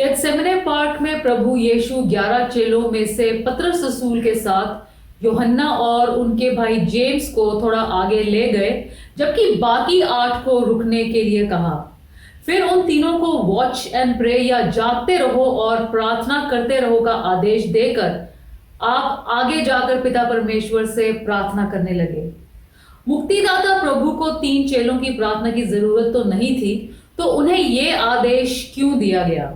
गेत्सेमने park में प्रभु यीशु 11 चेलों में से पतरस रसूल के साथ यूहन्ना और उनके भाई जेम्स को थोड़ा आगे ले गए, जबकि बाकी 8 को रुकने के लिए कहा। फिर उन तीनों को वॉच एंड प्रे या जागते रहो और प्रार्थना करते रहो का आदेश देकर आप आगे जाकर पिता परमेश्वर से प्रार्थना करने लगे। मुक्तिदाता प्रभु को 3 चेलों की प्रार्थना की जरूरत तो नहीं थी, तो उन्हें ये आदेश क्यों दिया गया?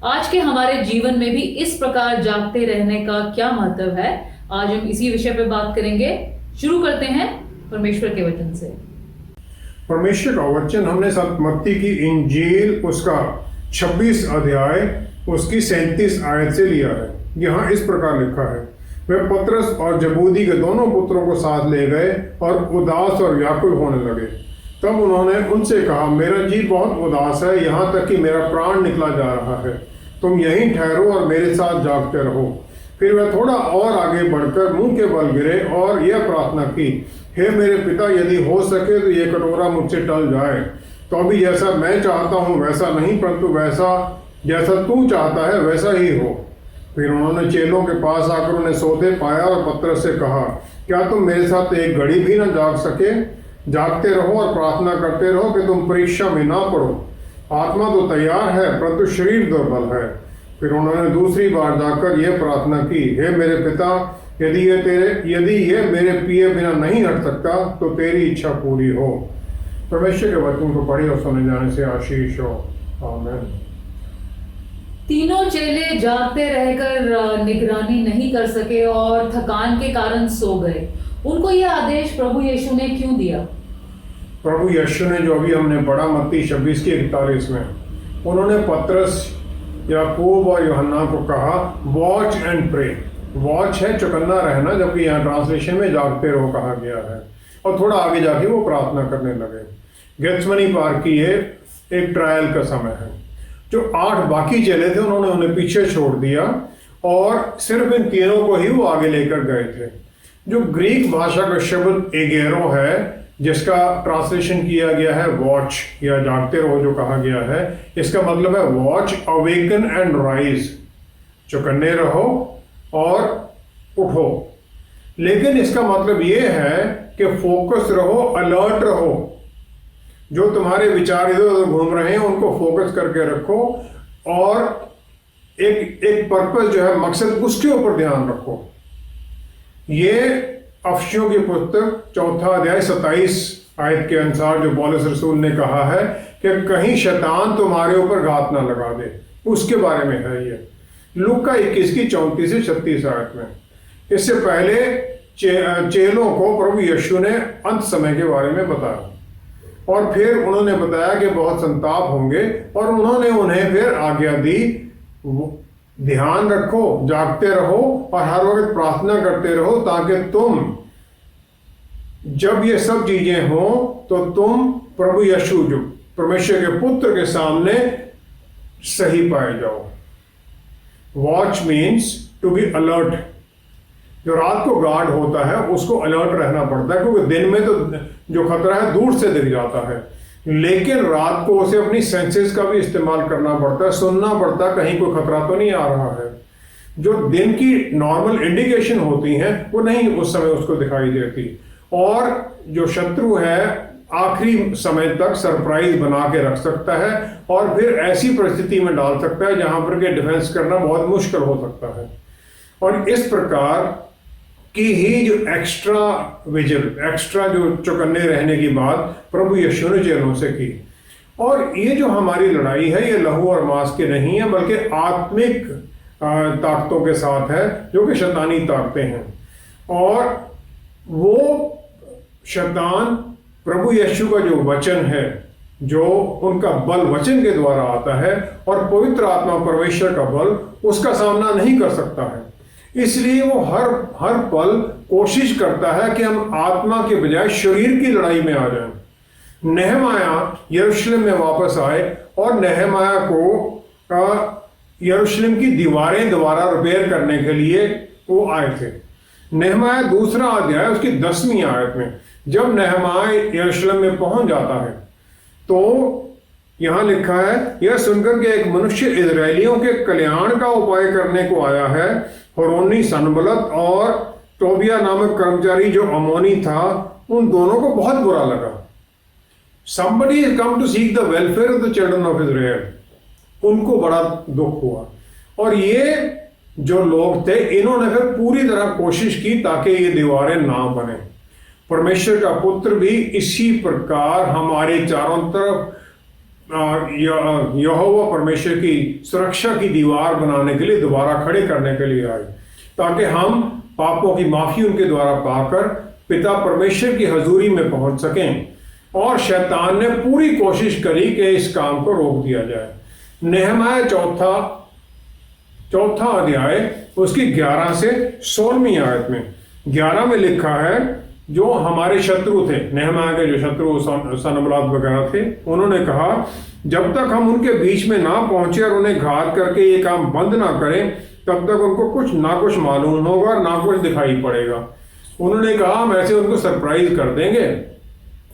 आज के हमारे जीवन में भी इस प्रकार जागते रहने का क्या महत्व है, आज हम इसी विषय पे बात करेंगे। शुरू करते हैं परमेश्वर के वचन से। परमेश्वर का वचन हमने संत मत्ती की इंजील उसका 26 अध्याय उसकी 37 आयत से लिया है। यहाँ इस प्रकार लिखा है, वे पतरस और जबूदी के दोनों पुत्रों को साथ ले गए और उदास और व्याकुल होने लगे। तब उन्होंने उनसे कहा, मेरा जी बहुत उदास है, यहाँ तक कि मेरा प्राण निकला जा रहा है। तुम यहीं ठहरो और मेरे साथ जागते रहो। फिर वह थोड़ा और आगे बढ़कर मुंह के बल गिरे और यह प्रार्थना की, हे मेरे पिता, यदि हो सके तो ये कटोरा मुझसे टल जाए। तो अभी जैसा मैं चाहता हूँ वैसा नहीं, परंतु वैसा जैसा तू चाहता है वैसा ही हो। फिर उन्होंने चेलों के पास आकर उन्हें सोते पाया और पतरस से कहा, क्या तुम मेरे साथ एक घड़ी भी न जाग सके? जागते रहो और प्रार्थना करते रहो कि तुम परीक्षा में ना पड़ो। आत्मा तो तैयार है परंतु शरीर दुर्बल है। फिर उन्होंने दूसरी बार जाकर यह प्रार्थना की, हे मेरे पिता, यदि ये मेरे पिए बिना नहीं हट सकता तो तेरी इच्छा पूरी हो। परमेश्वर के वचन को पढ़े और सुने जाने से आशीष हो। आमीन। तीनों चेले जागते रहकर निगरानी नहीं कर सके और थकान के कारण सो गए। उनको यह आदेश प्रभु यीशु ने क्यों दिया? प्रभु यीशु ने, जो अभी हमने पढ़ा मत्ती 26 के 41 में, उन्होंने पतरस, याकूब और यूहन्ना को कहा, वॉच एंड प्रे। वॉच है चौकन्ना रहना, जबकि यहाँ ट्रांसलेशन में जागते रहो कहा गया है। और थोड़ा आगे जाके वो प्रार्थना करने लगे। गेत्सेमनी पार्क की ये एक ट्रायल का समय है। जो 8 बाकी चेले थे उन्होंने उन्हें पीछे छोड़ दिया और सिर्फ इन तीनों को ही वो आगे लेकर गए थे। जो ग्रीक भाषा का शब्द एगेरो है, जिसका ट्रांसलेशन किया गया है वॉच या जागते रहो जो कहा गया है, इसका मतलब है वॉच, अवेकन एंड राइज, चौकन्ने रहो और उठो। लेकिन इसका मतलब ये है कि फोकस रहो, अलर्ट रहो। जो तुम्हारे विचार इधर उधर घूम रहे हैं उनको फोकस करके रखो और एक पर्पस जो है, मकसद, उसके ऊपर ध्यान रखो। ये अफसियों की पुस्तक 4 अध्याय 27 आयत के अनुसार जो पौलुस रसूल ने कहा है कि कहीं शैतान तुम्हारे ऊपर घात ना लगा दे, उसके बारे में है ये। लूका 21 की 34 से 36 आयत में। इससे पहले चेलों को प्रभु यीशु ने अंत समय के बारे में बताया और फिर उन्होंने बताया कि बहुत संताप होंगे और उन्होंने उन्हें फिर आज्ञा दी, ध्यान रखो, जागते रहो और हर वक्त प्रार्थना करते रहो, ताकि तुम जब ये सब चीजें हो तो तुम प्रभु यीशु जो परमेश्वर के पुत्र के सामने सही पाए जाओ। Watch means to be alert. जो रात को गार्ड होता है उसको अलर्ट रहना पड़ता है, क्योंकि दिन में तो जो खतरा है दूर से दिख जाता है, लेकिन रात को उसे अपनी सेंसेस का भी इस्तेमाल करना पड़ता है, सुनना पड़ता है कहीं कोई खतरा तो नहीं आ रहा है। जो दिन की नॉर्मल इंडिकेशन होती हैं वो नहीं उस समय उसको दिखाई देती, और जो शत्रु है आखिरी समय तक सरप्राइज बना के रख सकता है और फिर ऐसी परिस्थिति में डाल सकता है जहां पर के डिफेंस करना बहुत मुश्किल हो सकता है। और इस प्रकार की ही जो एक्स्ट्रा विजिल, एक्स्ट्रा जो चौकन्ने रहने की बात प्रभु यीशु ने चेलों से की। और ये जो हमारी लड़ाई है ये लहू और मांस की नहीं है, बल्कि आत्मिक ताकतों के साथ है, जो कि शैतानी ताकतें हैं। और वो शैतान प्रभु यीशु का जो वचन है, जो उनका बल वचन के द्वारा आता है, और पवित्र आत्मा परमेश्वर का बल उसका सामना नहीं कर सकता है। इसलिए वो हर पल कोशिश करता है कि हम आत्मा के बजाय शरीर की लड़ाई में आ जाएं। नेहमाया यरूशलेम में वापस आए और नेहमाया को यरूशलेम की दीवारें दोबारा रिपेयर करने के लिए वो आए थे। नेहमाया 2 अध्याय उसकी 10वीं आयत में, जब नेहमाया यरूशलेम में पहुंच जाता है तो यहां लिखा है, यह सुनकर कि एक मनुष्य इजरायलियों के कल्याण का उपाय करने को आया है, होरोनी सनबलत और टोबिया नामक कर्मचारी जो अमोनी था, उन दोनों को बहुत बुरा लगा। Somebody has come to seek the welfare of the children of Israel. उनको बड़ा दुख हुआ। और ये जो लोग थे, इन्होंने फिर पूरी तरह कोशिश की ताकि ये दीवारें ना बने। परमेश्वर का पुत्र भी इसी प्रकार हमारे चारों तरफ यहोवा परमेश्वर की सुरक्षा की दीवार बनाने के लिए, दोबारा खड़े करने के लिए आए, ताकि हम पापों की माफी उनके द्वारा पाकर पिता परमेश्वर की हजूरी में पहुंच सकें। और शैतान ने पूरी कोशिश करी कि इस काम को रोक दिया जाए। नेहमाया चौथा अध्याय उसकी 11 से 16वीं आयत में, 11 में लिखा है, जो हमारे शत्रु थे, नेहमाया के जो शत्रु सनबलात वगैरह थे, उन्होंने कहा, जब तक हम उनके बीच में ना पहुंचे और उन्हें घात करके ये काम बंद ना करें, तब तक उनको कुछ ना कुछ मालूम होगा, ना कुछ दिखाई पड़ेगा। उन्होंने कहा, हम ऐसे उनको सरप्राइज कर देंगे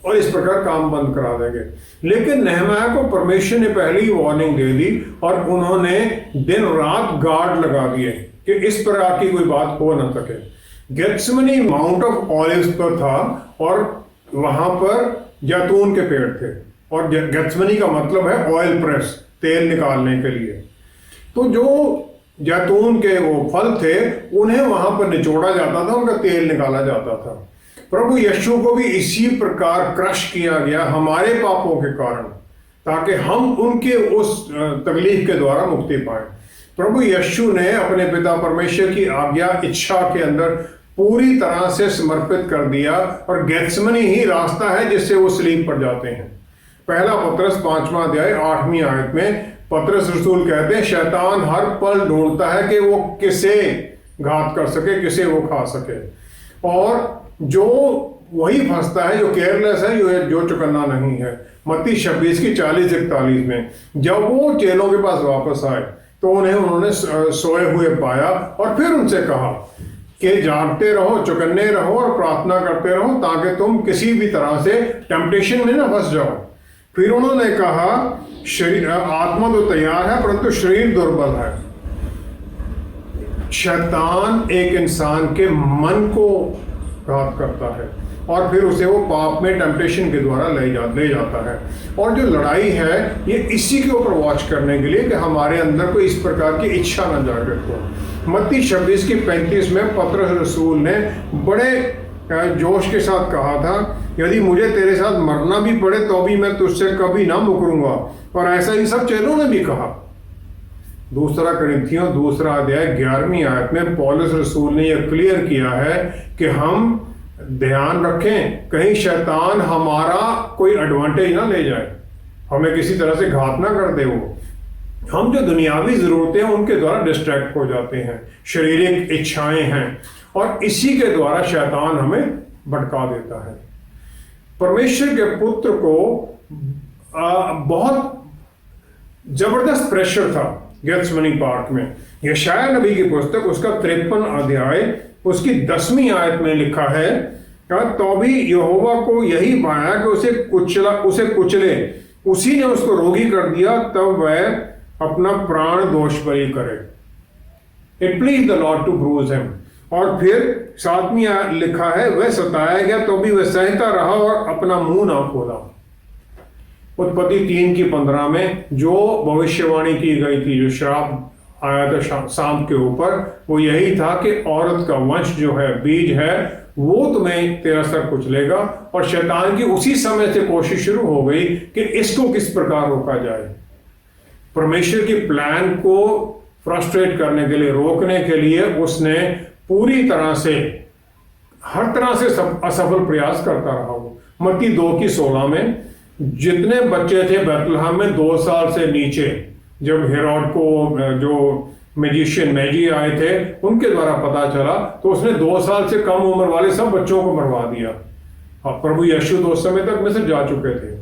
और इस प्रकार काम बंद करा देंगे। लेकिन नेहमाया को परमेश्वर ने पहले ही वार्निंग दे दी और उन्होंने दिन रात गार्ड लगा दिए कि इस प्रकार की कोई बात हो न सके। गेत्समनी माउंट ऑफ ऑलिव्स पर था और वहां पर जैतून के पेड़ थे, और गेत्समनी का मतलब है ऑयल प्रेस, तेल निकालने के लिए। तो जो जैतून के वो फल थे, उन्हें वहां पर निचोड़ा जाता था, उनका तेल निकाला जाता था। प्रभु यीशु को भी इसी प्रकार क्रश किया गया हमारे पापों के कारण, ताकि हम उनके उस तकलीफ के द्वारा मुक्ति पाए। प्रभु यीशु ने अपने पिता परमेश्वर की आज्ञा इच्छा के अंदर पूरी तरह से समर्पित कर दिया, और गेत्समनी ही रास्ता है जिससे वो सलीब पर जाते हैं। पहला पतरस 5वां अध्याय 8वीं आयत में पतरस रसूल कहते हैं, शैतान हर पल ढूंढता है कि वो किसे घात कर सके, किसे वो खा सके, और जो वही फंसता है जो केयरलेस है, जो चौकन्ना नहीं है। मत्ती 26 की 40-41 में जब वो चेलों के पास वापस आए तो उन्होंने सोए हुए पाया, और फिर उनसे कहा कि जागते रहो, चौकन्ने रहो और प्रार्थना करते रहो, ताकि तुम किसी भी तरह से टेम्पटेशन में ना फंस जाओ। फिर उन्होंने कहा, शरीर आत्मा तो तैयार है परंतु शरीर दुर्बल है। शैतान एक इंसान के मन को घात करता है और फिर उसे वो पाप में टेम्पटेशन के द्वारा ले जाता है। और जो लड़ाई है ये इसी के ऊपर वॉच करने के लिए कि हमारे अंदर कोई इस प्रकार की इच्छा न जागृत हो। मत्ती 26 की 35 में पतरस रसूल ने बड़े जोश के साथ कहा था, यदि मुझे तेरे साथ मरना भी पड़े तो भी मैं तुझसे कभी ना मुकरूंगा। और ऐसा ही सब चेलों ने भी कहा। दूसरा कुरिन्थियों 2 अध्याय 11वीं आयत में पौलुस रसूल ने यह क्लियर किया है कि हम ध्यान रखें कहीं शैतान हमारा कोई एडवांटेज ना ले जाए, हमें किसी तरह से घात ना कर दे। वो हम जो दुनियावी जरूरतें हैं उनके द्वारा डिस्ट्रैक्ट हो जाते हैं, शारीरिक इच्छाएं हैं, और इसी के द्वारा शैतान हमें भटका देता है। परमेश्वर के पुत्र को बहुत जबरदस्त प्रेशर था गेत्समनी पार्क में। यशायाह नबी की पुस्तक उसका 53 अध्याय उसकी 10वीं आयत में लिखा है, तो भी यहोवा को यही भाया कि उसे कुचले, उसी ने उसको रोगी कर दिया, तब वह अपना प्राण दोष बरी करे। It pleased the lord to bruise him. और फिर 7वीं लिखा है, वह सताया गया तो भी वह सहता रहा और अपना मुंह ना खोला। उत्पत्ति 3 की 15 में जो भविष्यवाणी की गई थी, जो श्राप आया था सांप के ऊपर, वो यही था कि औरत का वंश जो है, बीज है, वो तुम्हें तेरा सर कुचलेगा। और शैतान की उसी समय से कोशिश शुरू हो गई कि इसको किस प्रकार रोका जाए। परमेश्वर की प्लान को फ्रस्ट्रेट करने के लिए, रोकने के लिए उसने पूरी तरह से, हर तरह से असफल प्रयास करता रहा। वो मत्ती 2 की 16 में जितने बच्चे थे बैतलहम में 2 साल से नीचे, जब हेरोड को जो मैजिशियन मैजी आए थे उनके द्वारा पता चला, तो उसने 2 साल से कम उम्र वाले सब बच्चों को मरवा दिया। अब प्रभु यीशु तो उस समय तक मिस्र जा चुके थे।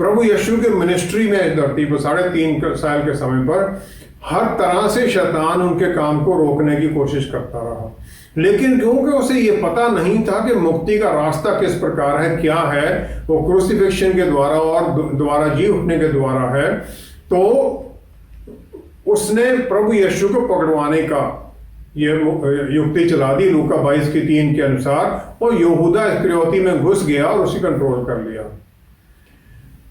प्रभु यीशु के मिनिस्ट्री में इस धरती पर 3.5 साल के समय पर हर तरह से शैतान उनके काम को रोकने की कोशिश करता रहा, लेकिन क्योंकि उसे ये पता नहीं था कि मुक्ति का रास्ता किस प्रकार है, क्या है, वो क्रूसिफिक्शन के द्वारा और द्वारा जी उठने के द्वारा है, तो उसने प्रभु यीशु को पकड़वाने का ये युक्ति चला दी लूका 22:3 के अनुसार, और यहूदा इस्करियोती में घुस गया और उसे कंट्रोल कर लिया।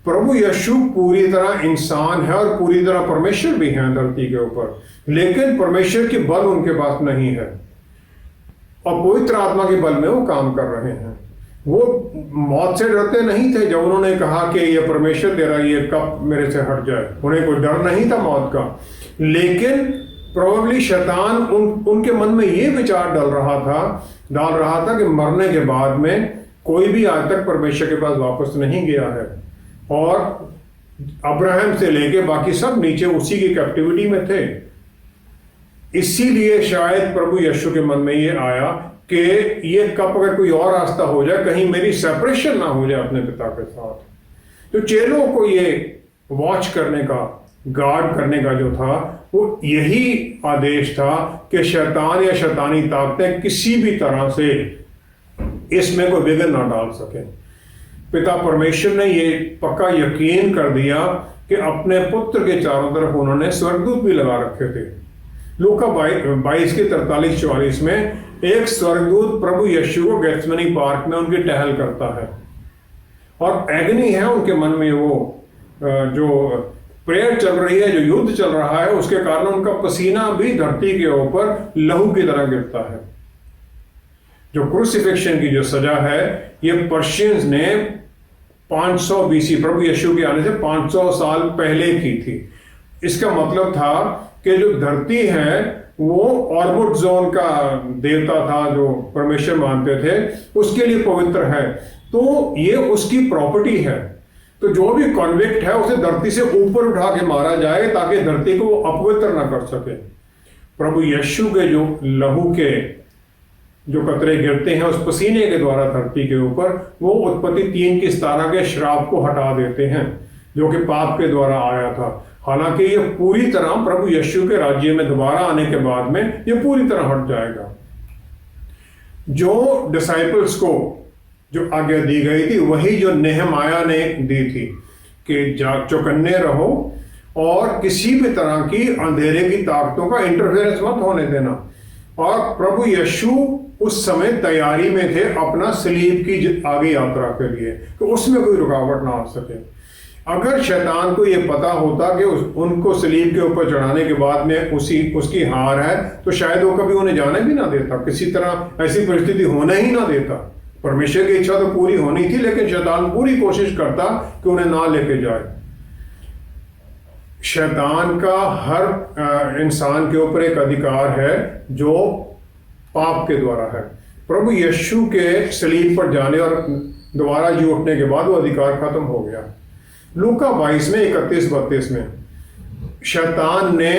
प्रभु यीशु पूरी तरह इंसान है और पूरी तरह परमेश्वर भी है धरती के ऊपर, लेकिन परमेश्वर के बल उनके पास नहीं है और पवित्र आत्मा के बल में वो काम कर रहे हैं। वो मौत से डरते नहीं थे। जब उन्होंने कहा कि ये परमेश्वर दे रहा, ये कप मेरे से हट जाए, उन्हें कोई डर नहीं था मौत का, लेकिन प्रोबेबली शैतान उनके मन में ये विचार डाल रहा था कि मरने के बाद में कोई भी आज तक परमेश्वर के पास वापस नहीं गया है, और अब्राहम से लेके बाकी सब नीचे उसी की कैप्टिविटी में थे। इसीलिए शायद प्रभु यीशु के मन में ये आया कि ये कब अगर कोई और रास्ता हो जाए, कहीं मेरी सेपरेशन ना हो जाए अपने पिता के साथ। तो चेलों को ये वॉच करने का, गार्ड करने का जो था, वो यही आदेश था कि शैतान या शैतानी ताकतें किसी भी तरह से इसमें कोई विघ्न ना डाल सके। पिता परमेश्वर ने ये पक्का यकीन कर दिया कि अपने पुत्र के चारों तरफ उन्होंने स्वर्गदूत भी लगा रखे थे। लूका 22:43-44 में एक स्वर्गदूत प्रभु यीशु को गेत्सेमनी पार्क में उनकी टहल करता है, और एग्नी है उनके मन में, वो जो प्रेयर चल रही है, जो युद्ध चल रहा है, उसके कारण उनका पसीना भी धरती के ऊपर लहू की तरह गिरता है। जो क्रूसिफिक्शन की जो सजा है, ये पर्शियंस ने 500 BC प्रभु यीशु के आने से 500 साल पहले की थी। इसका मतलब था कि जो धरती है वो ऑर्बिट जोन का देवता था जो परमेश्वर मानते थे, उसके लिए पवित्र है, तो ये उसकी प्रॉपर्टी है। तो जो भी कॉन्विक्ट है उसे धरती से ऊपर उठा के मारा जाए ताकि धरती को अपवित्र ना कर सके। प्रभु यीशु के जो लहू के जो कतरे गिरते हैं उस पसीने के द्वारा धरती के ऊपर, वो उत्पत्ति 3:17 के श्राप को हटा देते हैं जो कि पाप के द्वारा आया था। हालांकि ये पूरी तरह प्रभु यीशु के राज्य में दोबारा आने के बाद में ये पूरी तरह हट जाएगा। जो डिसाइपल्स को जो आज्ञा दी गई थी वही जो नेहमाया ने दी थी कि चौकन्ने रहो और किसी भी तरह की अंधेरे की ताकतों का इंटरफेरेंस मत होने देना। और प्रभु यीशु उस समय तैयारी में थे अपना सलीब की आगे यात्रा के लिए, तो उसमें कोई रुकावट ना आ सके। अगर शैतान को यह पता होता कि उनको सलीब के ऊपर चढ़ाने के बाद में उसकी हार है, तो शायद वो कभी उन्हें जाने भी ना देता, किसी तरह ऐसी परिस्थिति होने ही ना देता। परमेश्वर की इच्छा तो पूरी होनी थी, लेकिन शैतान पूरी कोशिश करता कि उन्हें ना लेके जाए। शैतान का हर इंसान के ऊपर एक अधिकार है जो पाप के द्वारा है। प्रभु यीशु के सलीब पर जाने और दोबारा जी उठने के बाद वो अधिकार खत्म हो गया। लूका 22 में 31-32 में शैतान ने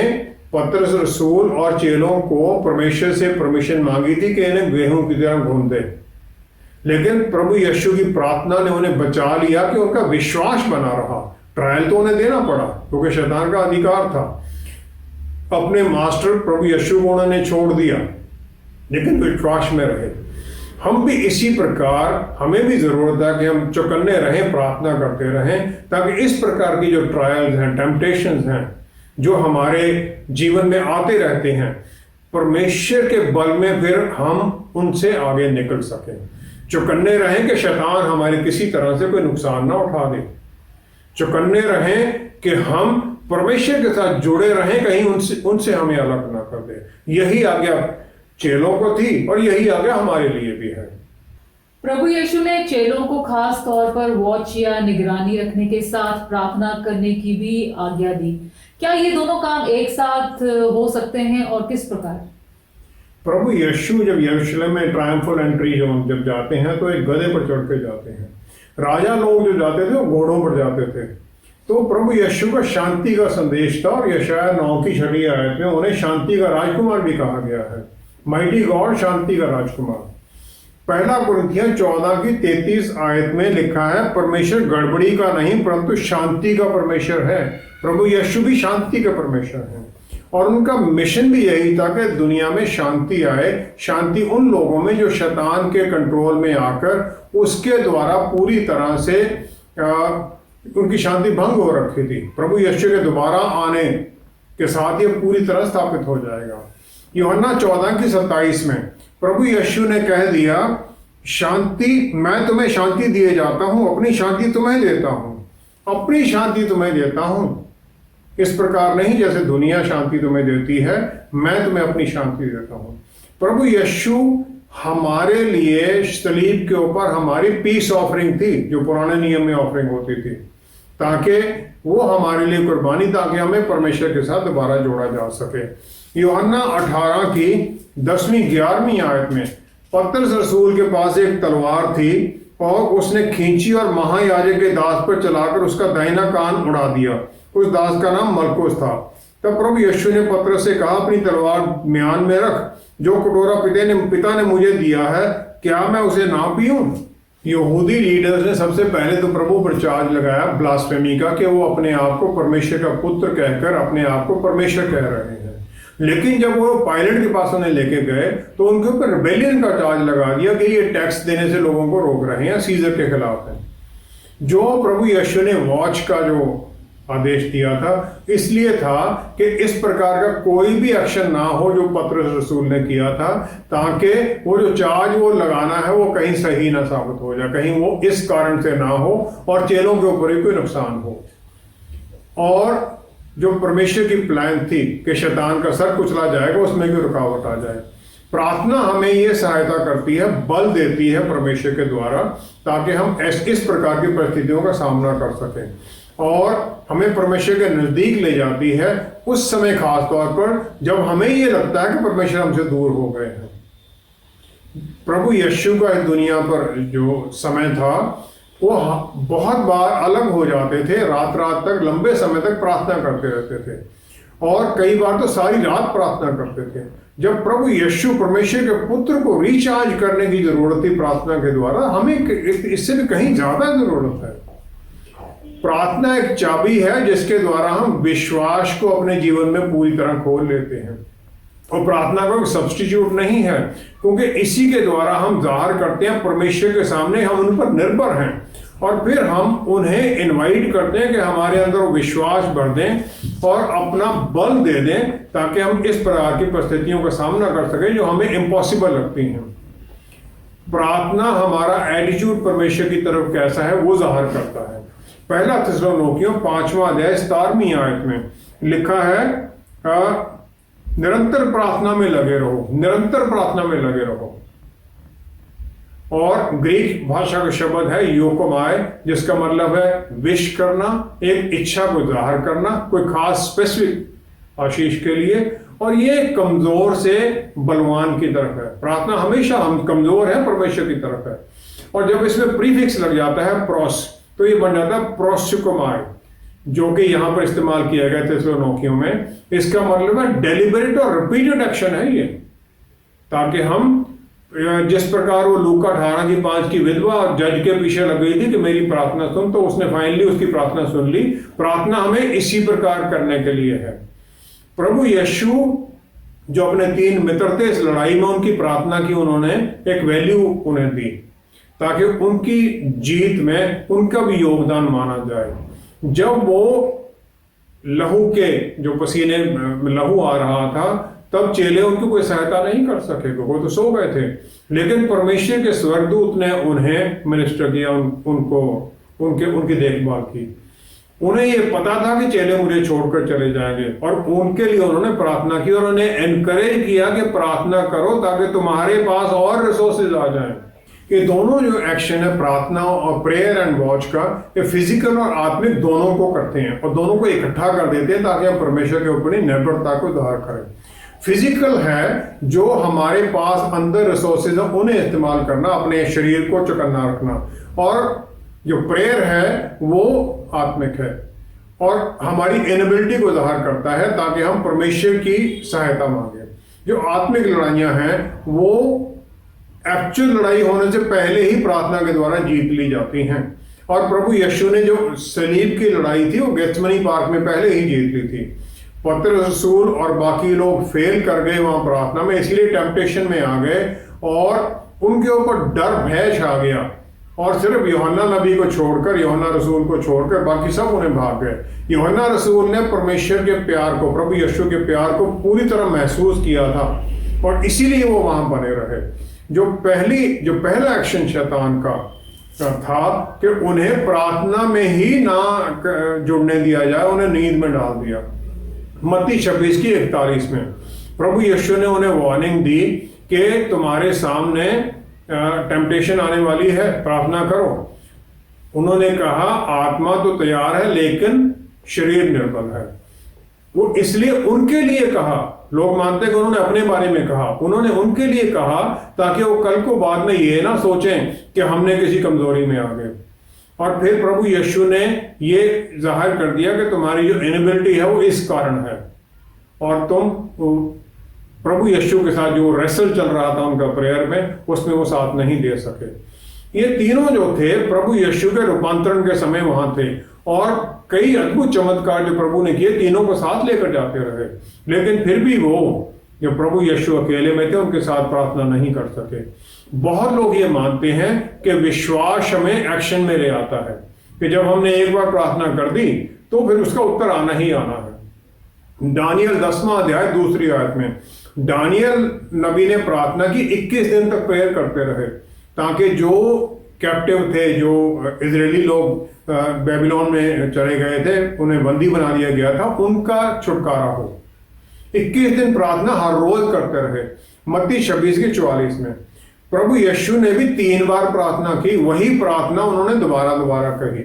पतरस रसूल और चेलों को परमेश्वर से परमिशन मांगी थी कि इन्हें गेहूं की तरह घूम दे, लेकिन प्रभु यीशु की प्रार्थना ने उन्हें बचा लिया कि उनका विश्वास बना रहा। ट्रायल तो उन्हें देना पड़ा क्योंकि शैतान का अधिकार था। अपने मास्टर प्रभु यीशु को उन्होंने छोड़ दिया, लेकिन विश्वास में रहे। हम भी इसी प्रकार, हमें भी जरूरत है कि हम चौकन्ने रहें, प्रार्थना करते रहें, ताकि इस प्रकार की जो ट्रायल्स हैं, टेम्पटेशंस हैं, जो हमारे जीवन में आते रहते हैं, परमेश्वर के बल में फिर हम उनसे आगे निकल सकें। चौकन्ने रहें कि शैतान हमारे किसी तरह से कोई नुकसान ना उठा दे। चौकन्ने रहें कि हम परमेश्वर के साथ जुड़े रहें, कहीं उनसे हमें अलग ना कर दे। यही आज्ञा चेलों को थी और यही आज्ञा हमारे लिए भी है। प्रभु यीशु ने चेलों को खास तौर पर वॉच या निगरानी रखने के साथ प्रार्थना करने की भी आज्ञा दी। क्या ये दोनों काम एक साथ हो सकते हैं और किस प्रकार? प्रभु यीशु जब यरूशलेम में ट्रायम्फल एंट्री जब जाते हैं तो एक गधे पर चढ़ के जाते हैं। राजा लोग जो जाते थे वो घोड़ों पर जाते थे। तो प्रभु यीशु का शांति का संदेश था, और यशायाह 9 आयत में उन्हें शांति का राजकुमार भी कहा गया है। माइटी गॉड, शांति का राजकुमार। पहला कुरिन्थियों 14 की 33 आयत में लिखा है, परमेश्वर गड़बड़ी का नहीं परंतु शांति का परमेश्वर है। प्रभु यीशु भी शांति का परमेश्वर है और उनका मिशन भी यही था कि दुनिया में शांति आए। शांति उन लोगों में जो शैतान के कंट्रोल में आकर उसके द्वारा पूरी तरह से उनकी शांति भंग हो रखी थी। प्रभु यीशु के दोबारा आने के साथ ये पूरी तरह स्थापित हो जाएगा। यूहन्ना 14 की 27 में प्रभु यीशु ने कह दिया, शांति मैं तुम्हें शांति दिए जाता हूं, अपनी शांति तुम्हें देता हूं, अपनी शांति तुम्हें देता हूं। इस प्रकार नहीं जैसे दुनिया शांति तुम्हें देती है, मैं तुम्हें अपनी शांति देता हूं। प्रभु यीशु हमारे लिए सलीब के ऊपर हमारी पीस ऑफरिंग थी, जो पुराने नियम में ऑफरिंग होती थी, ताकि वो हमारे लिए कुर्बानी, ताकि हमें परमेश्वर के साथ दोबारा जोड़ा जा सके। यूहन्ना 18 की 10वीं 11वीं आयत में पतरस रसूल के पास एक तलवार थी और उसने खींची और महायाजक के दास पर चलाकर उसका दाहिना कान उड़ा दिया। उस दास का नाम मलकुस था। तब प्रभु यीशु ने पतरस से कहा, अपनी तलवार म्यान में रख, जो कटोरा पिता ने मुझे दिया है, क्या मैं उसे ना पीऊं? यहूदी लीडर्स ने सबसे पहले तो प्रभु पर चार्ज लगाया ब्लास्फेमी का, कि वो अपने आप को परमेश्वर का पुत्र कहकर अपने आप को परमेश्वर कह रहे हैं। लेकिन जब वो पायलट के पास उन्हें लेके गए तो उनके ऊपर रिबेलियन का चार्ज लगा दिया कि ये टैक्स देने से लोगों को रोक रहे हैं, सीजर के खिलाफ है। जो प्रभु यीशु ने वॉच का जो आदेश दिया था, इसलिए था कि इस प्रकार का कोई भी एक्शन ना हो जो पतरस रसूल ने किया था, ताकि वो जो चार्ज वो लगाना है वो कहीं सही ना साबित हो जाए, कहीं वो इस कारण से ना हो और चेलों के ऊपर ही कोई नुकसान हो। और जो परमेश्वर की प्लान थी कि शैतान का सर कुचला जाएगा, उसमें भी रुकावट आ जाए। प्रार्थना हमें ये सहायता करती है, बल देती है परमेश्वर के द्वारा, ताकि हम इस प्रकार की परिस्थितियों का सामना कर सकें और हमें परमेश्वर के नजदीक ले जाती है उस समय, खास तौर पर जब हमें ये लगता है कि परमेश्वर हमसे दूर हो गए हैं। प्रभु यीशु का इस दुनिया पर जो समय था वो बहुत बार अलग हो जाते थे, रात रात तक लंबे समय तक प्रार्थना करते रहते थे और कई बार तो सारी रात प्रार्थना करते थे। जब प्रभु यीशु परमेश्वर के पुत्र को रिचार्ज करने की जरूरत थी प्रार्थना के द्वारा, हमें इससे भी कहीं ज्यादा जरूरत है। प्रार्थना एक चाबी है जिसके द्वारा हम विश्वास को अपने जीवन में पूरी तरह खोल लेते हैं, और प्रार्थना का सब्स्टिट्यूट नहीं है, क्योंकि इसी के द्वारा हम जाहिर करते हैं परमेश्वर के सामने हम उन पर निर्भर हैं, और फिर हम उन्हें इनवाइट करते हैं कि हमारे अंदर वो विश्वास भर दें और अपना बल दे दें, ताकि हम इस प्रकार की परिस्थितियों का सामना कर सकें जो हमें इम्पॉसिबल लगती हैं। प्रार्थना हमारा एटीट्यूड परमेश्वर की तरफ कैसा है वो जाहिर करता है। पहला थिस्सलुनीकियों 5वां अध्याय 17वीं आयत में लिखा है, निरंतर प्रार्थना में लगे रहो, निरंतर प्रार्थना में लगे रहो। और ग्रीक भाषा का शब्द है यूकोमाय, जिसका मतलब है विश करना, एक इच्छा को जाहिर करना कोई खास स्पेसिफिक आशीष के लिए, और ये कमजोर से बलवान की तरफ है। प्रार्थना हमेशा हम कमजोर है परमेश्वर की तरफ है, और जब इसमें प्रीफिक्स लग जाता है प्रोस, तो ये बन जाता है प्रोस्युकोमाय, जो कि यहां पर इस्तेमाल किया गया थिस्सलुनीकियों में। इसका मतलब है डेलिबरेट और रिपीटेड एक्शन है ये, ताकि हम जिस प्रकार वो लूका 18:5 की विधवा और जज के पीछे लग गई थी कि मेरी प्रार्थना सुन, तो उसने फाइनली उसकी प्रार्थना सुन ली। प्रार्थना हमें इसी प्रकार करने के लिए है। प्रभु यीशु जो अपने 3 मित्र थे, इस लड़ाई में उनकी प्रार्थना की उन्होंने एक वैल्यू उन्हें दी, ताकि उनकी जीत में उनका भी योगदान माना जाए। जब वो लहू के जो पसीने लहू आ रहा था, तब चेले उनकी कोई सहायता नहीं कर सके, वो तो सो गए थे, लेकिन परमेश्वर के स्वर्गदूत ने उन्हें मिनिस्टर किया, उनको उनकी देखभाल की। उन्हें ये पता था कि चेले मुझे छोड़कर चले जाएंगे, और उनके लिए उन्होंने प्रार्थना की और उन्हें एनकरेज किया कि प्रार्थना करो ताकि तुम्हारे पास और रिसोर्सेज आ जाएं। ये दोनों जो एक्शन है, प्रार्थना और प्रेयर एंड वॉच का, ये फिजिकल और आत्मिक दोनों को करते हैं और दोनों को इकट्ठा कर देते हैं, ताकि हम परमेश्वर के ऊपर निर्भरता को जाहिर करें। फिजिकल है जो हमारे पास अंदर रिसोर्सेज है उन्हें इस्तेमाल करना, अपने शरीर को चौकन्ना रखना, और जो प्रेयर है वो आत्मिक है और हमारी इनेबिलिटी को जाहिर करता है, ताकि हम परमेश्वर की सहायता मांगे। जो आत्मिक लड़ाइयां हैं वो एक्चुअल लड़ाई होने से पहले ही प्रार्थना के द्वारा जीत ली जाती हैं। और प्रभु यीशु ने जो सलीब की लड़ाई थी वो गेत्समनी पार्क में पहले ही जीत ली थी। पतरस रसूल और बाकी लोग फेल कर गए वहां प्रार्थना में, इसलिए टेम्पटेशन में आ गए और उनके ऊपर डर भय छा गया और सिर्फ यूहन्ना नबी को छोड़कर, यूहन्ना रसूल को छोड़कर बाकी सब उन्हें भाग गए। यूहन्ना रसूल ने परमेश्वर के प्यार को, प्रभु यीशु के प्यार को पूरी तरह महसूस किया था और इसीलिए वो वहां बने रहे। जो पहला एक्शन शैतान का था कि उन्हें प्रार्थना में ही ना जुड़ने दिया जाए, उन्हें नींद में डाल दिया। मत्ती 26:41 में प्रभु यीशु ने उन्हें वार्निंग दी कि तुम्हारे सामने टेम्पटेशन आने वाली है, प्रार्थना करो। उन्होंने कहा आत्मा तो तैयार है लेकिन शरीर निर्बल है। वो इसलिए उनके लिए कहा, लोग मानते हैं कि उन्होंने अपने बारे में कहा, उन्होंने उनके लिए कहा ताकि वो कल को बाद में ये ना सोचें कि हमने किसी कमजोरी में आ गए। और फिर प्रभु यीशु ने ये जाहिर कर दिया कि तुम्हारी जो इनएबिलिटी है वो इस कारण है और तुम प्रभु यीशु के साथ जो रेसल चल रहा था उनका प्रेयर में, उसमें वो साथ नहीं दे सके। ये तीनों जो थे प्रभु यीशु के रूपांतरण के समय वहां थे और कई अद्भुत चमत्कार जो प्रभु ने किए, तीनों को साथ लेकर जाते रहे। लेकिन फिर भी वो जो प्रभु यीशु अकेले में थे उनके साथ प्रार्थना नहीं कर सके। बहुत लोग ये मानते हैं कि विश्वास हमें एक्शन में ले आता है, कि जब हमने एक बार प्रार्थना कर दी तो फिर उसका उत्तर आना ही आना है। दानियल 10वां अध्याय 2 आयत में दानियल नबी ने प्रार्थना की, 21 दिन तक प्रेयर करते रहे ताकि जो कैप्टिव थे, जो इजरायली लोग बेबीलोन में चले गए थे, उन्हें बंदी बना दिया गया था, उनका छुटकारा हो। 21 दिन प्रार्थना हर रोज करते रहे। मत्ती 26:44 में प्रभु यीशु ने भी 3 बार प्रार्थना की, वही प्रार्थना उन्होंने दोबारा कही।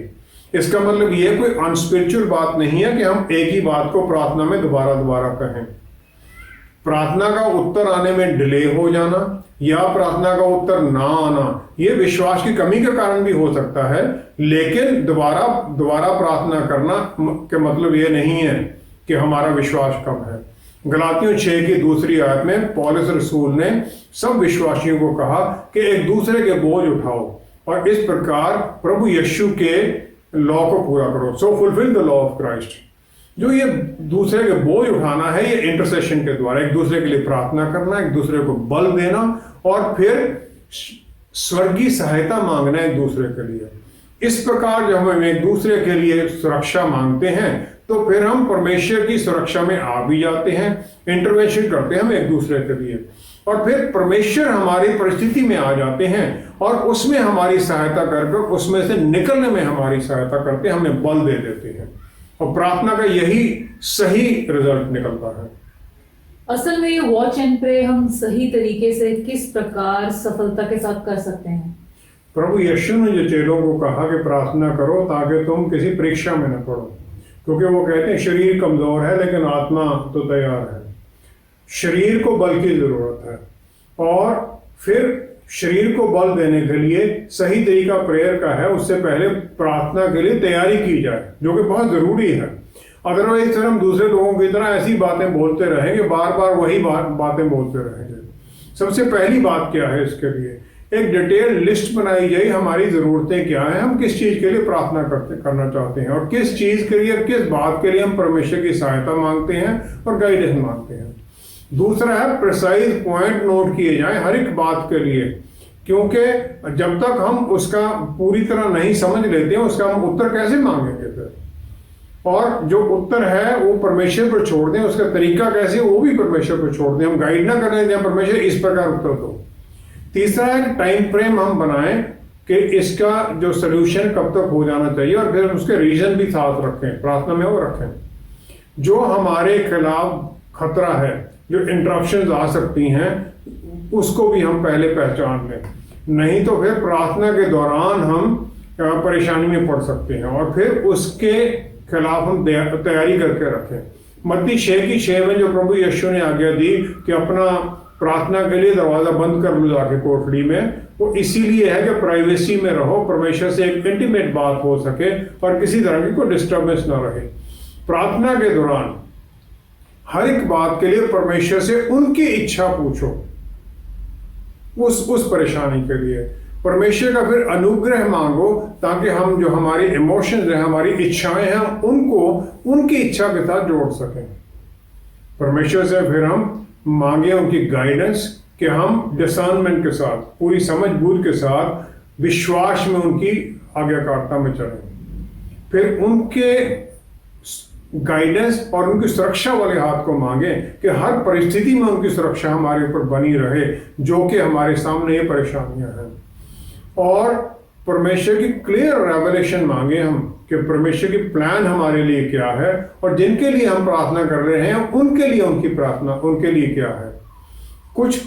इसका मतलब ये कोई अनस्पिरिचुअल बात नहीं है कि हम एक ही बात को प्रार्थना में दोबारा कहें। प्रार्थना का उत्तर आने में डिले हो जाना या प्रार्थना का उत्तर ना आना, यह विश्वास की कमी के कारण भी हो सकता है, लेकिन दोबारा प्रार्थना करना के मतलब यह नहीं है कि हमारा विश्वास कम है। गलातियों 6 आयत में पौलुस रसूल ने सब विश्वासियों को कहा कि एक दूसरे के बोझ उठाओ और इस प्रकार प्रभु यीशु के लॉ को पूरा करो। So fulfil the law of Christ. जो ये दूसरे के बोझ उठाना है, ये इंटरसेशन के द्वारा एक दूसरे के लिए प्रार्थना करना, एक दूसरे को बल देना और फिर स्वर्गीय सहायता मांगना एक दूसरे के लिए। इस प्रकार जब हम एक दूसरे के लिए सुरक्षा मांगते हैं तो फिर हम परमेश्वर की सुरक्षा में आ भी जाते हैं, इंटरवेंशन करते हैं हम एक दूसरे के लिए और फिर परमेश्वर हमारी परिस्थिति में आ जाते हैं और उसमें हमारी सहायता करके उसमें से निकलने में हमारी सहायता करते हैं, हमें बल दे देते हैं और प्रार्थना का यही सही रिजल्ट निकलता है। असल में ये वॉच एंड प्रे हम सही तरीके से किस प्रकार सफलता के साथ कर सकते हैं? प्रभु यीशु ने जो चेलों को कहा कि प्रार्थना करो ताकि तुम किसी परीक्षा में न पड़ो, क्योंकि वो कहते हैं शरीर कमजोर है लेकिन आत्मा तो तैयार है। शरीर को बल की जरूरत है और फिर शरीर को बल देने के लिए सही तरीका प्रेयर का है, उससे पहले प्रार्थना के लिए तैयारी की जाए, जो कि बहुत जरूरी है। अदरवाइज फिर हम दूसरे लोगों की तरह ऐसी बातें बोलते रहेंगे, बार वही बातें बोलते रहेंगे। सबसे पहली बात क्या है, इसके लिए एक डिटेल लिस्ट बनाई जाए, हमारी जरूरतें क्या हैं, हम किस चीज के लिए प्रार्थना करना चाहते हैं और किस चीज के लिए, किस बात के लिए हम परमेश्वर की सहायता मांगते हैं और गाइडेंस मांगते हैं। दूसरा है प्रिसाइज पॉइंट नोट किए जाएं हर एक बात के लिए, क्योंकि जब तक हम उसका पूरी तरह नहीं समझ लेते हैं उसका हम उत्तर कैसे मांगेंगे फिर। और जो उत्तर है वो परमेश्वर पर छोड़ दें, उसका तरीका कैसे वो भी परमेश्वर पर छोड़ दें, हम गाइड ना करने दें परमेश्वर इस प्रकार उत्तर दो। तीसरा है टाइम फ्रेम हम बनाएं कि इसका जो सोल्यूशन कब तक हो जाना चाहिए और फिर उसके रीजन भी साथ रखें, प्रार्थना में वो रखें। जो हमारे खिलाफ खतरा है, जो इंटरप्शंस आ सकती हैं, उसको भी हम पहले पहचान लें, नहीं तो फिर प्रार्थना के दौरान हम परेशानी में पड़ सकते हैं और फिर उसके खिलाफ हम तैयारी करके रखें। मत्ती 6:6 में जो प्रभु यीशु ने आज्ञा दी कि अपना प्रार्थना के लिए दरवाजा बंद कर लो जाके कोठरी में, वो इसीलिए है कि प्राइवेसी में रहो, परमेश्वर से एक इंटीमेट बात हो सके और किसी तरह की कोई डिस्टर्बेंस ना रहे। प्रार्थना के दौरान हर एक बात के लिए परमेश्वर से उनकी इच्छा पूछो, उस परेशानी के लिए। परमेश्वर का फिर अनुग्रह मांगो ताकि हम जो हमारी इमोशंस हैं, हमारी इच्छाएं हैं, हम उनको उनकी इच्छा के साथ जोड़ सकें। परमेश्वर से फिर हम मांगे उनकी गाइडेंस कि हम डिसर्नमेंट के साथ, पूरी समझ बूझ के साथ, विश्वास में उनकी आज्ञाकारिता में चलें। फिर उनके गाइडेंस और उनकी सुरक्षा वाले हाथ को मांगे कि हर परिस्थिति में उनकी सुरक्षा हमारे ऊपर बनी रहे, जो कि हमारे सामने ये परेशानियां हैं। और परमेश्वर की क्लियर रेवलेशन मांगे हम कि परमेश्वर की प्लान हमारे लिए क्या है, और जिनके लिए हम प्रार्थना कर रहे हैं उनके लिए उनकी प्रार्थना उनके लिए क्या है। कुछ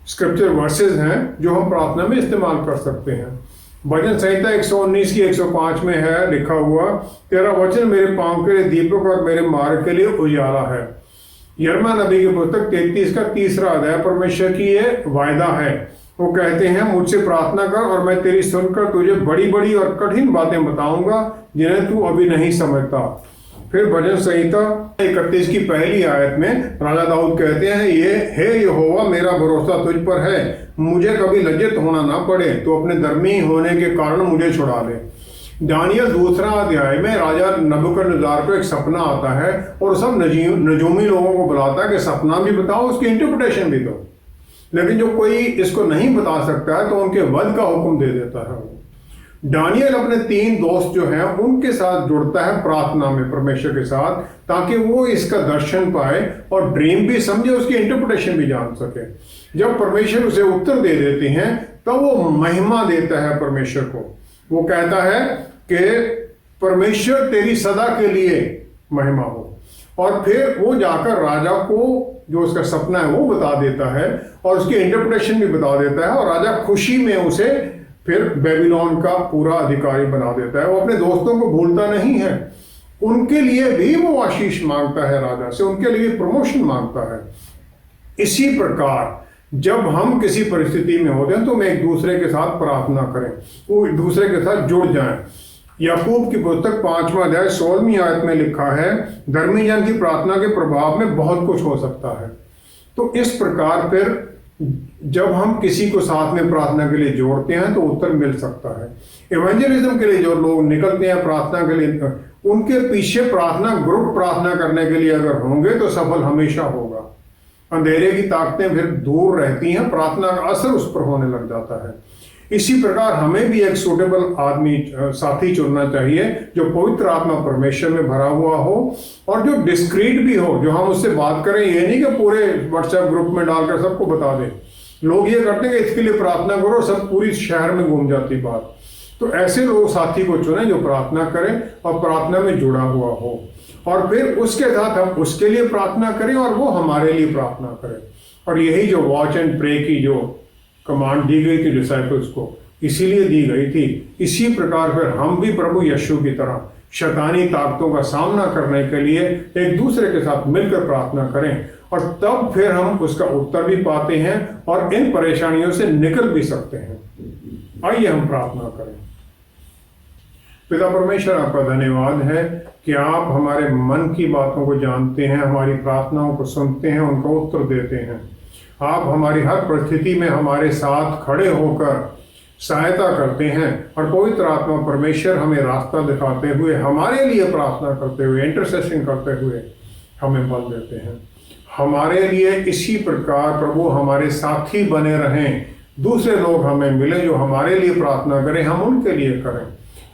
स्क्रिप्चर वर्सेस हैं जो हम प्रार्थना में इस्तेमाल कर सकते हैं। भजन संहिता 119 की 105 में है लिखा हुआ, तेरा वचन मेरे पांव के लिए दीपक और मेरे मार्ग के लिए उजाला है। यिर्मयाह नबी की पुस्तक 33 का 3रा अध्याय परमेश्वर की ये वायदा है। वो कहते हैं, मुझसे प्रार्थना कर और मैं तेरी सुनकर तुझे बड़ी बड़ी और कठिन बातें बताऊंगा जिन्हें तू अभी नहीं समझता। फिर भजन संहिता 31 की पहली आयत में राजा दाऊद कहते हैं, ये हे यहोवा मेरा भरोसा तुझ पर है, मुझे कभी लज्जित होना ना पड़े, तो अपने धर्मी होने के कारण मुझे छुड़ा ले। दानियल 2रा अध्याय में राजा नबूकदनेस्सर को एक सपना आता है और सब नजूमी लोगों को बुलाता है कि सपना भी बताओ, उसकी इंटरप्रिटेशन भी दो। लेकिन जो कोई इसको नहीं बता सकता है तो उनके वध का हुक्म दे देता है। दानियल अपने 3 दोस्त जो हैं उनके साथ जुड़ता है प्रार्थना में परमेश्वर के साथ, ताकि वो इसका दर्शन पाए और ड्रीम भी समझे, उसकी इंटरप्रिटेशन भी जान सके। जब परमेश्वर उसे उत्तर दे देते हैं तो वो महिमा देता है परमेश्वर को। वो कहता है कि परमेश्वर तेरी सदा के लिए महिमा हो। और फिर वो जाकर राजा को जो उसका सपना है वो बता देता है और उसकी इंटरप्रिटेशन भी बता देता है, और राजा खुशी में उसे फिर बेबीलोन का पूरा अधिकारी बना देता है। वो अपने दोस्तों को भूलता नहीं है, उनके लिए भी वो आशीष मांगता है राजा से, उनके लिए प्रमोशन मांगता है। इसी प्रकार जब हम किसी परिस्थिति में होते हैं तो हम एक दूसरे के साथ प्रार्थना करें, वो एक दूसरे के साथ जुड़ जाएं। याकूब की पुस्तक 5वां अध्याय 16वीं आयत में लिखा है, धर्मी जन की प्रार्थना के प्रभाव में बहुत कुछ हो सकता है। तो इस प्रकार फिर जब हम किसी को साथ में प्रार्थना के लिए जोड़ते हैं तो उत्तर मिल सकता है। इवेंजलिज्म के लिए जो लोग निकलते हैं प्रार्थना के लिए, उनके पीछे प्रार्थना ग्रुप प्रार्थना करने के लिए अगर होंगे तो सफल हमेशा होगा। अंधेरे की ताकतें फिर दूर रहती हैं, प्रार्थना का असर उस पर होने लग जाता है। इसी प्रकार हमें भी एक सूटेबल आदमी साथी चुनना चाहिए जो पवित्र आत्मा परमेश्वर में भरा हुआ हो और जो डिस्क्रीट भी हो, जो हम उससे बात करें। ये नहीं कि पूरे व्हाट्सएप ग्रुप में डालकर सबको बता दें। लोग ये करते हैं कि इसके लिए प्रार्थना करो, सब पूरी शहर में घूम जाती बात। तो ऐसे लोग साथी को चुने जो प्रार्थना करें और प्रार्थना में जुड़ा हुआ हो, और फिर उसके साथ हम उसके लिए प्रार्थना करें और वो हमारे लिए प्रार्थना करें। और यही जो वॉच एंड प्रे की जो कमांड दी गई थी डिसाइपल्स को, इसीलिए दी गई थी। इसी प्रकार फिर हम भी प्रभु यीशु की तरह शैतानी ताकतों का सामना करने के लिए एक दूसरे के साथ मिलकर प्रार्थना करें, और तब फिर हम उसका उत्तर भी पाते हैं और इन परेशानियों से निकल भी सकते हैं। आइए हम प्रार्थना करें। पिता परमेश्वर, आपका धन्यवाद है कि आप हमारे मन की बातों को जानते हैं, हमारी प्रार्थनाओं को सुनते हैं, उनका उत्तर देते हैं। आप हमारी हर परिस्थिति में हमारे साथ खड़े होकर सहायता करते हैं, और पवित्र आत्मा परमेश्वर हमें रास्ता दिखाते हुए, हमारे लिए प्रार्थना करते हुए, इंटरसेशन करते हुए हमें बल देते हैं। हमारे लिए इसी प्रकार प्रभु हमारे साथी बने रहें, दूसरे लोग हमें मिले जो हमारे लिए प्रार्थना करें, हम उनके लिए करें,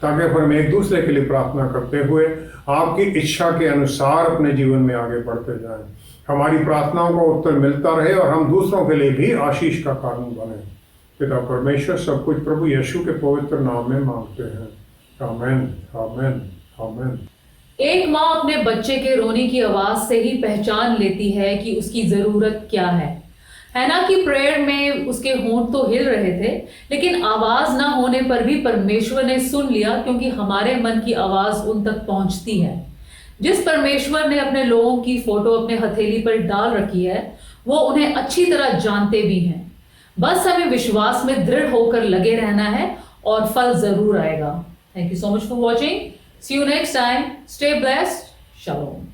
ताकि फिर हम एक दूसरे के लिए प्रार्थना करते हुए आपकी इच्छा के अनुसार अपने जीवन में आगे बढ़ते जाएं। हमारी प्रार्थनाओं का उत्तर मिलता रहे और हम दूसरों के लिए भी आशीष का कारण बने। पिता परमेश्वर सब कुछ प्रभु यीशु के पवित्र नाम में मांगते हैं। आमीन, आमीन, आमीन। एक माँ अपने बच्चे के रोने की आवाज से ही पहचान लेती है कि उसकी जरूरत क्या है। हैना की प्रेयर में उसके होंठ तो हिल रहे थे, लेकिन आवाज ना होने पर भी परमेश्वर ने सुन लिया, क्योंकि हमारे मन की आवाज उन तक पहुंचती है। जिस परमेश्वर ने अपने लोगों की फोटो अपने हथेली पर डाल रखी है, वो उन्हें अच्छी तरह जानते भी हैं। बस हमें विश्वास में दृढ़ होकर लगे रहना है और फल जरूर आएगा। Thank you so much for watching. See you next time. Stay blessed. Shalom.